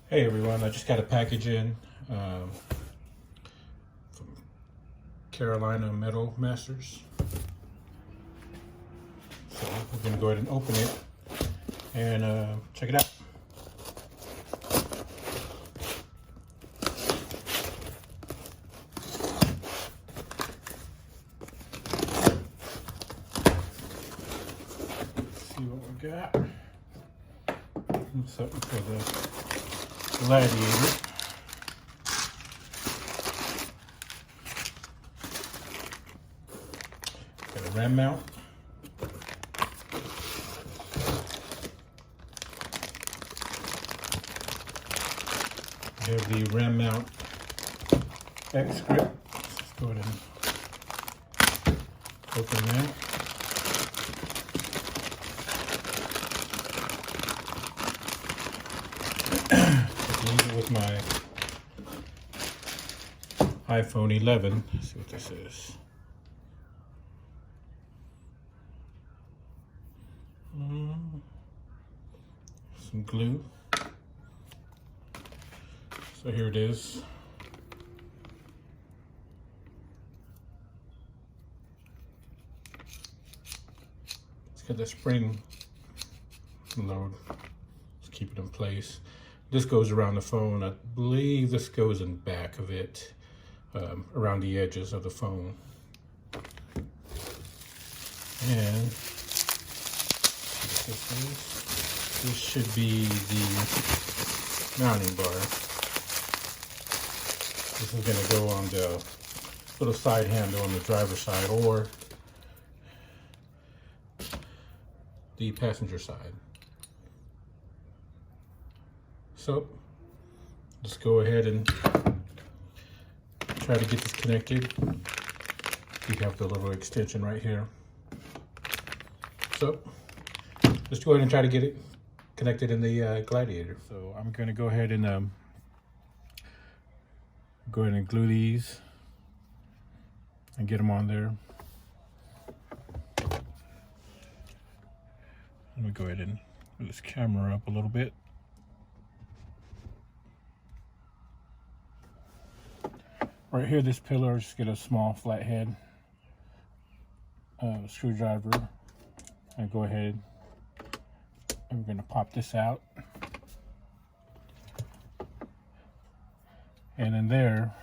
Hey everyone, I just got a package in from Carolina Metal Masters. So we're going to go ahead and open it and check it out. See what we got. Something for the Gladiator. Got a RAM mount. We have the RAM mount X grip. Let's go ahead and open that. Use it with my iPhone 11. Let's see what this is. Some glue. So here it is. It's got the spring load. Let's keep it in place. This goes around the phone. I believe this goes in back of it, around the edges of the phone. And this should be the mounting bar. This is going to go on the little side handle on the driver's side or the passenger side. So let's go ahead and try to get this connected. You have the little extension right here. So let's go ahead and try to get it connected in the Gladiator. So I'm going to go ahead and glue these and get them on there. Let me go ahead and move this camera up a little bit. Right here, this pillar, just get a small flathead screwdriver and go ahead and we're going to pop this out. And in there,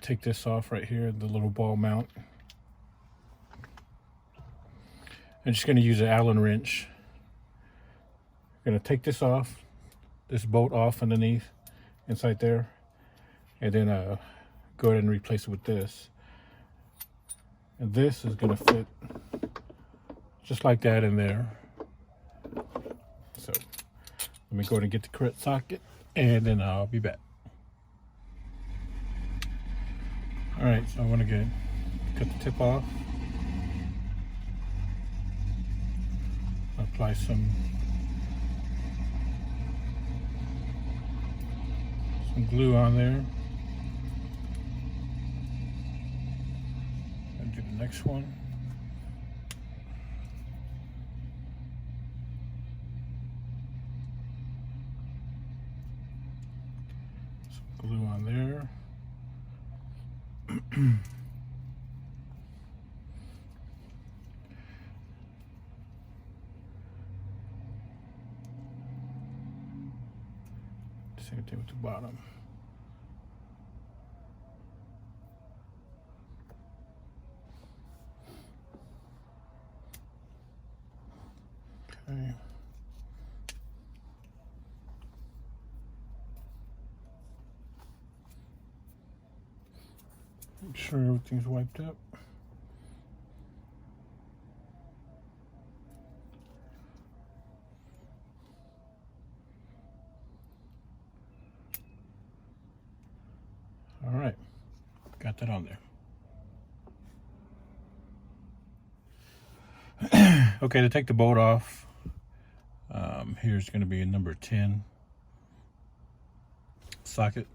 take this off right here, the little ball mount. I'm just going to use an Allen wrench. I'm going to take this off, this bolt off underneath, inside there, and then go ahead and replace it with this. And this is going to fit just like that in there. So let me go ahead and get the correct socket, and then I'll be back. All right, so I want to cut the tip off. Apply some glue on there. And do the next one. Some glue on there. Same thing with the bottom. Okay. Make sure everything's wiped up. All right, got that on there. Okay, to take the bolt off, here's going to be a number 10 socket.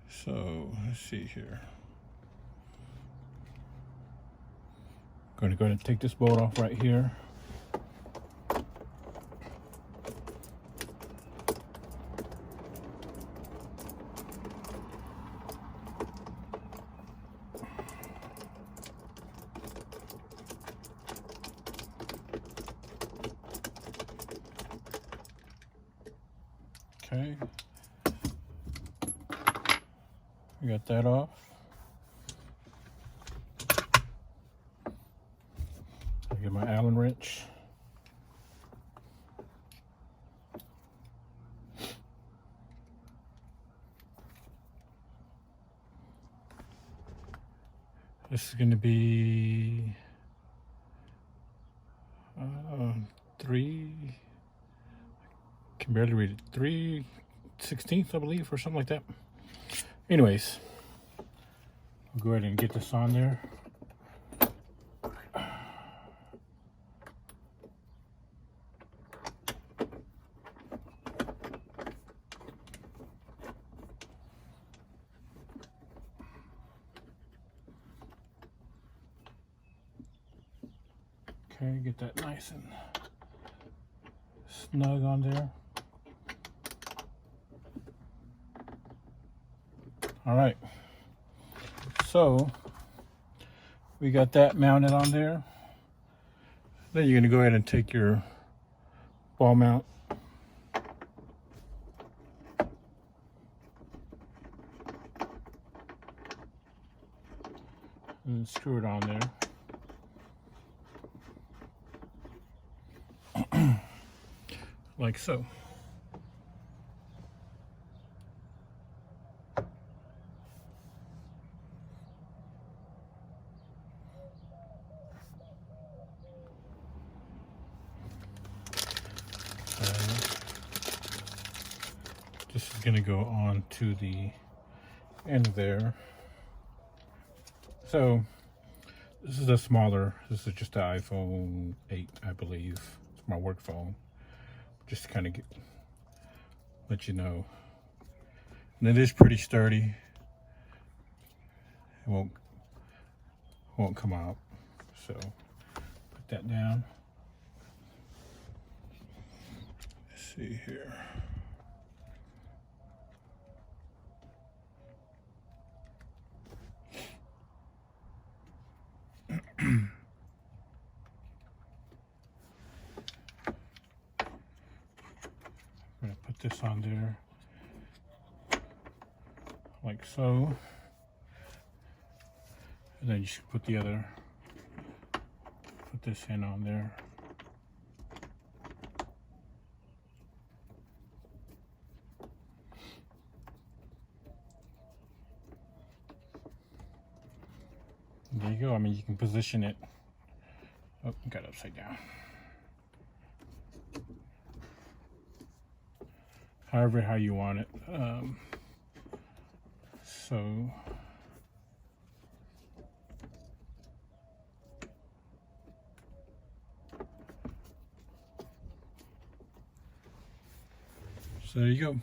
So let's see here. I'm going to go ahead and take this bolt off right here. Okay. We got that off. I get my Allen wrench. This is going to be 3, can barely read it, 3/16, I believe, or something like that. Anyways, I'll go ahead and get this on there. Okay, get that nice and snug on there. All right, so we got that mounted on there. Then you're gonna go ahead and take your ball mount and screw it on there. Like so. This is going to go on to the end there. So this is a smaller, this is just an iPhone 8, I believe. It's my work phone. Just to kind of let you know. And it is pretty sturdy. It won't come out. So put that down. Let's see here. I'm going to put this on there like so, and then you should put this end on there. And there you go. I mean, you can position it. Oh, got it upside down. However, how you want it. So there you go.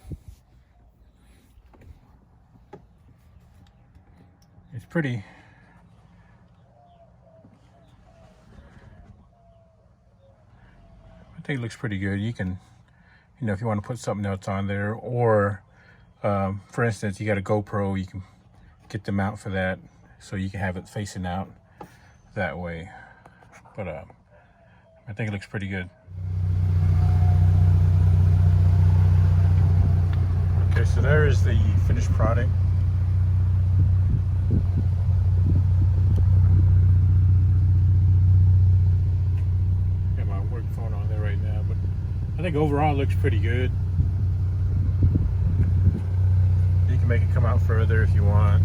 It's pretty. I think it looks pretty good. You can, you know, if you want to put something else on there, or for instance, you got a GoPro, you can get the mount for that, so you can have it facing out that way. But I think it looks pretty good. Okay, so there is the finished product. Got my work phone on there right now, but I think overall it looks pretty good. You can make it come out further if you want.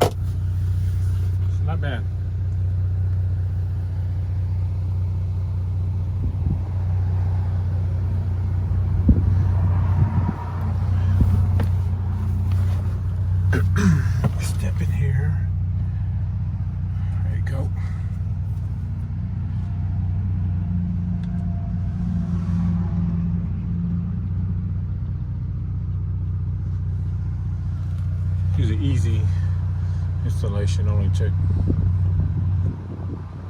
It's not bad. Step in here. There you go. It was an easy installation, only took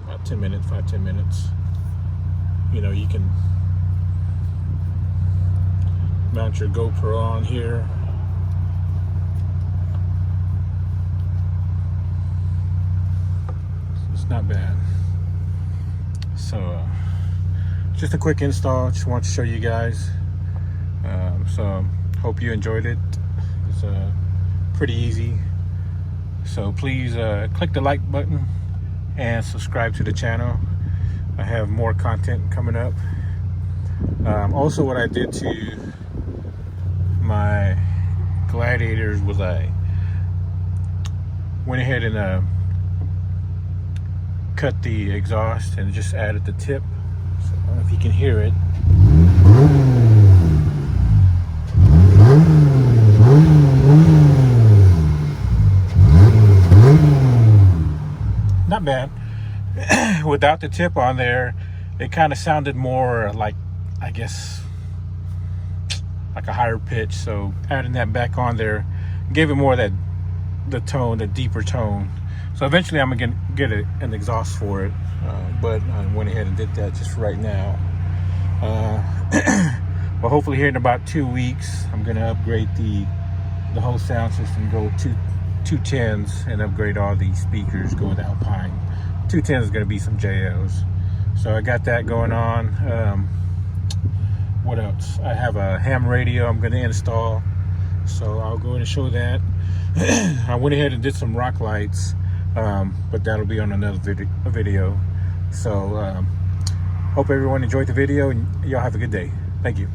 about 10 minutes, 5-10 minutes. You know, you can mount your GoPro on here. not bad. So just a quick install. Just want to show you guys. So hope you enjoyed it. It's pretty easy. So please click the like button and subscribe to the channel. I have more content coming up. Also, what I did to my Gladiators was I went ahead and cut the exhaust and just added the tip. So I don't know if you can hear it. Not bad. Without the tip on there, it kind of sounded more like, I guess, like a higher pitch. So adding that back on there gave it more of that, the tone, the deeper tone. So eventually I'm gonna get an exhaust for it, but I went ahead and did that just right now. But hopefully here in about 2 weeks, I'm gonna upgrade the whole sound system, go 210s and upgrade all these speakers, go with Alpine. 210 is gonna be some JLs. So I got that going on. What else? I have a ham radio I'm gonna install. So I'll go ahead and show that. I went ahead and did some rock lights, but that'll be on another video. So hope everyone enjoyed the video and y'all have a good day. Thank you.